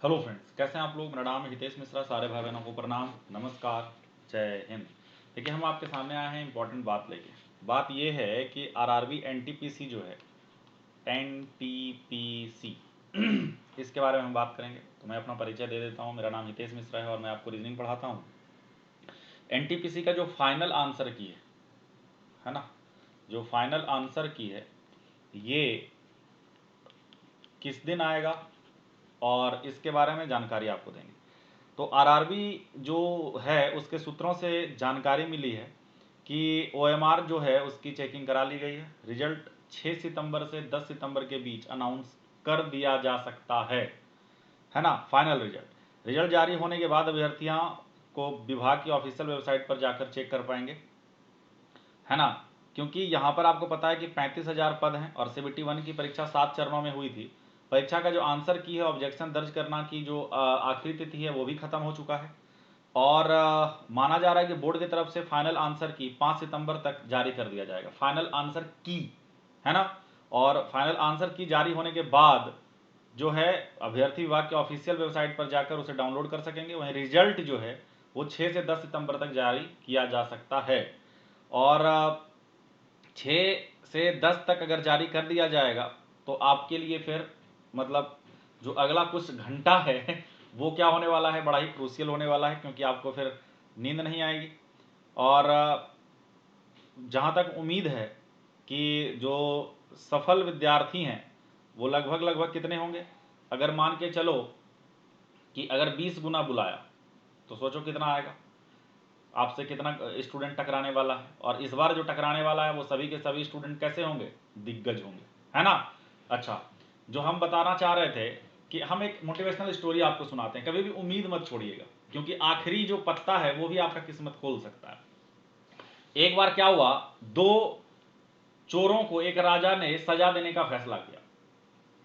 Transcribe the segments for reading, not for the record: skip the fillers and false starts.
Hello friends, कैसे हैं आप लोग। मेरा नाम है हितेश मिश्रा। सारे भाई बहनों को प्रणाम, नमस्कार, जय हिंद। देखिए, हम आपके सामने आए हैं इंपॉर्टेंट बात लेके। बात ये है कि आरआरबी एनटीपीसी जो है, एनटीपीसी इसके बारे में हम बात करेंगे। तो मैं अपना परिचय दे देता हूँ। मेरा नाम हितेश मिश्रा है और मैं आपको रीजनिंग पढ़ाता हूँ। एनटीपीसी का जो फाइनल आंसर की है ना, जो फाइनल आंसर की है, ये किस दिन आएगा और इसके बारे में जानकारी आपको देंगे। तो आरआरबी जो है उसके सूत्रों से जानकारी मिली है कि ओएमआर जो है उसकी चेकिंग करा ली गई है। रिजल्ट 6 सितंबर से 10 सितंबर के बीच अनाउंस कर दिया जा सकता है ना। फाइनल रिजल्ट जारी होने के बाद अभ्यर्थियों को विभाग की ऑफिशियल वेबसाइट पर जाकर चेक कर पाएंगे, है ना। क्योंकि यहाँ पर आपको पता है कि 35,000 पद हैं और सीबीटी 1 की परीक्षा 7 चरणों में हुई थी। परीक्षा का जो आंसर की है, ऑब्जेक्शन दर्ज करना की जो आखिरी तिथि है वो भी खत्म हो चुका है और माना जा रहा है कि बोर्ड की तरफ से फाइनल आंसर की 5 सितंबर तक जारी कर दिया जाएगा। फाइनल आंसर की, है ना। और फाइनल आंसर की जारी होने के बाद जो है अभ्यर्थी विभाग के ऑफिशियल वेबसाइट पर जाकर उसे डाउनलोड कर सकेंगे। वहीं रिजल्ट जो है वो 6 से 10 सितंबर तक जारी किया जा सकता है और 6 से 10 तक अगर जारी कर दिया जाएगा तो आपके लिए फिर मतलब जो अगला कुछ घंटा है वो क्या होने वाला है, बड़ा ही क्रूशियल होने वाला है, क्योंकि आपको फिर नींद नहीं आएगी। और जहाँ तक उम्मीद है कि जो सफल विद्यार्थी हैं वो लगभग कितने होंगे, अगर मान के चलो कि अगर 20 गुना बुलाया तो सोचो कितना आएगा, आपसे कितना स्टूडेंट टकराने वाला है। और इस बार जो टकराने वाला है वो सभी के सभी स्टूडेंट कैसे होंगे, दिग्गज होंगे, है ना। अच्छा, जो हम बताना चाह रहे थे कि हम एक मोटिवेशनल स्टोरी आपको सुनाते हैं। कभी भी उम्मीद मत छोड़िएगा, क्योंकि आखिरी जो पत्ता है वो भी आपका किस्मत खोल सकता है। एक बार क्या हुआ, दो चोरों को एक राजा ने सजा देने का फैसला किया।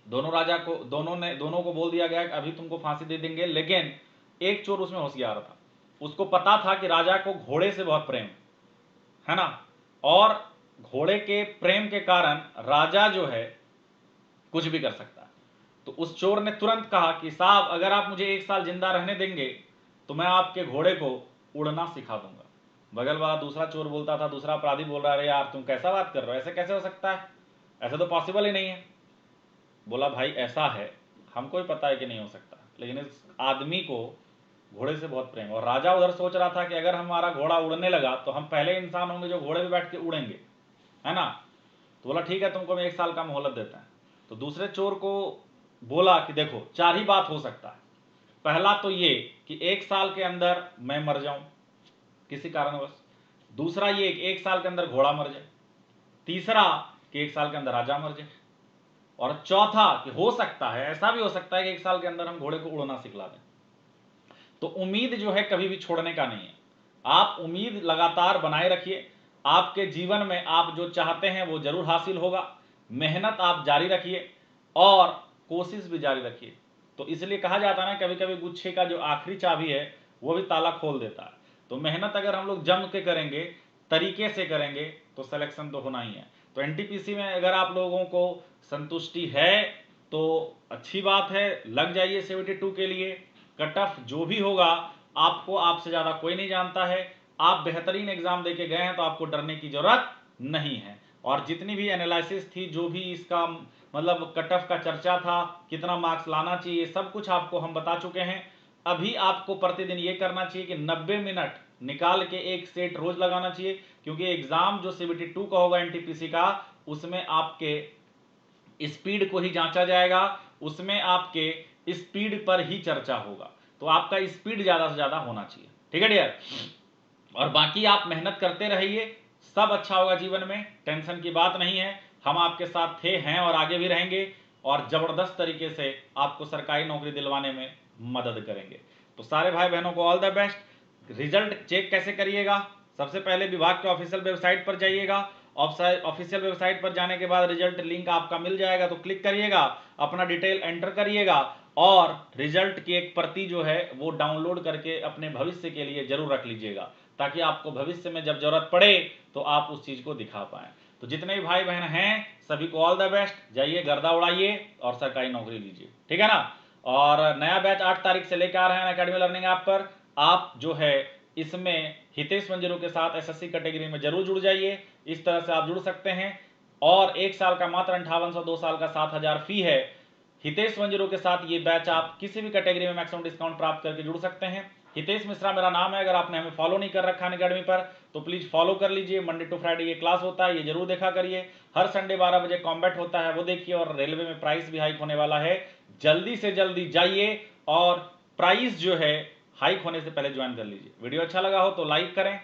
दोनों को बोल दिया गया कि अभी तुमको फांसी दे देंगे, लेकिन एक चोर उसमें होशियार था। उसको पता था कि राजा को घोड़े से बहुत प्रेम है ना, और घोड़े के प्रेम के कारण राजा जो है कुछ भी कर सकता है। तो उस चोर ने तुरंत कहा कि साहब, अगर आप मुझे 1 साल जिंदा रहने देंगे तो मैं आपके घोड़े को उड़ना सिखा दूंगा। बगल वाला दूसरा चोर बोलता था, दूसरा अपराधी बोल रहा है, अरे यार तुम कैसा बात कर रहे हो, ऐसे कैसे हो सकता है, ऐसा तो पॉसिबल ही नहीं है। बोला, भाई ऐसा है, हमको भी पता है कि नहीं हो सकता, लेकिन इस आदमी को घोड़े से बहुत प्रेम। और राजा उधर सोच रहा था कि अगर हमारा घोड़ा उड़ने लगा तो हम पहले इंसान होंगे जो घोड़े पे बैठ के उड़ेंगे, है ना। तो बोला ठीक है, तुमको मैं 1 साल का मोहलत देता है। तो दूसरे चोर को बोला कि देखो, 4 ही बात हो सकता है। पहला तो ये कि 1 साल के अंदर मैं मर जाऊं किसी कारणवश, दूसरा ये कि 1 साल के अंदर घोड़ा मर जाए, तीसरा कि 1 साल के अंदर राजा मर जाए, और चौथा कि हो सकता है, ऐसा भी हो सकता है कि 1 साल के अंदर हम घोड़े को उड़ना सिखला दें। तो उम्मीद जो है कभी भी छोड़ने का नहीं है। आप उम्मीद लगातार बनाए रखिए। आपके जीवन में आप जो चाहते हैं वो जरूर हासिल होगा। मेहनत आप जारी रखिए और कोशिश भी जारी रखिए। तो इसलिए कहा जाता है ना, कभी कभी गुच्छे का जो आखिरी चाबी है वो भी ताला खोल देता है। तो मेहनत अगर हम लोग जम के करेंगे, तरीके से करेंगे, तो सिलेक्शन तो होना ही है। तो एनटीपीसी में अगर आप लोगों को संतुष्टि है तो अच्छी बात है, लग जाइए 72 के लिए। कट ऑफ जो भी होगा, आपको आपसे ज्यादा कोई नहीं जानता है। आप बेहतरीन एग्जाम देके गए हैं तो आपको डरने की जरूरत नहीं है। और जितनी भी एनालिसिस थी, जो भी इसका मतलब कट ऑफ का चर्चा था, कितना मार्क्स लाना चाहिए, सब कुछ आपको हम बता चुके हैं। अभी आपको प्रतिदिन ये करना चाहिए कि 90 मिनट निकाल के एक सेट रोज लगाना चाहिए, क्योंकि एग्जाम जो सीबीटी 2 का होगा एनटीपीसी का, उसमें आपके स्पीड को ही जांचा जाएगा, उसमें आपके स्पीड पर ही चर्चा होगा। तो आपका स्पीड ज्यादा से ज्यादा होना चाहिए, ठीक है डियर। और बाकी आप मेहनत करते रहिए, सब अच्छा होगा जीवन में, टेंशन की बात नहीं है। हम आपके साथ थे, हैं और आगे भी रहेंगे, और जबरदस्त तरीके से आपको सरकारी नौकरी दिलवाने में मदद करेंगे। तो सारे भाई बहनों को all the best. Result check कैसे करिएगा, सबसे पहले विभाग के ऑफिशियल वेबसाइट पर जाइएगा। ऑफिशियल वेबसाइट पर जाने के बाद रिजल्ट लिंक आपका मिल जाएगा, तो क्लिक करिएगा, अपना डिटेल एंटर करिएगा और रिजल्ट की एक प्रति जो है वो डाउनलोड करके अपने भविष्य के लिए जरूर रख लीजिएगा, ताकि आपको भविष्य में जब जरूरत पड़े तो आप उस चीज को दिखा पाए। तो जितने भी भाई बहन हैं सभी को ऑल द बेस्ट। जाइए, गर्दा उड़ाइए और सरकारी नौकरी लीजिए, ठीक है ना। और नया बैच 8 तारीख से लेकर आ रहे हैं अकेडमी लर्निंग ऐप पर। आप जो है इसमें हितेश 10 के साथ एसएससी कैटेगरी में जरूर जुड़ जाइए। इस तरह से आप जुड़ सकते हैं। और 1 साल का मात्र 5800, 2 साल का 7000 फी है। हितेश 10 के साथ ये बैच आप किसी भी कैटेगरी में मैक्सिमम डिस्काउंट प्राप्त करके जुड़ सकते हैं। हितेश मिश्रा मेरा नाम है। अगर आपने हमें फॉलो नहीं कर रखा है अकेडमी पर तो प्लीज फॉलो कर लीजिए। मंडे टू फ्राइडे ये क्लास होता है, ये जरूर देखा करिए। हर संडे 12 बजे कॉम्बैट होता है, वो देखिए। और रेलवे में प्राइस भी हाइक होने वाला है, जल्दी से जल्दी जाइए और प्राइस जो है हाइक होने से पहले ज्वाइन कर लीजिए। वीडियो अच्छा लगा हो तो लाइक करें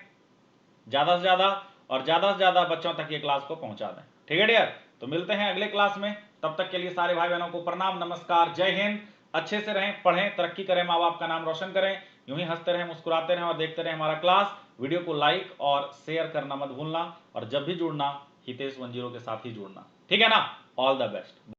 ज्यादा से ज्यादा, और ज्यादा से ज्यादा बच्चों तक ये क्लास को पहुंचा दें। ठीक है डियर, तो मिलते हैं अगले क्लास में। तब तक के लिए सारे भाई बहनों को प्रणाम, नमस्कार, जय हिंद। अच्छे से रहें, पढ़ें, तरक्की करें, माँ बाप का नाम रोशन करें। यूं ही हंसते रहें, मुस्कुराते रहें और देखते रहें हमारा क्लास। वीडियो को लाइक और शेयर करना मत भूलना, और जब भी जुड़ना हितेश 10 के साथ ही जुड़ना। ठीक है ना। All the best.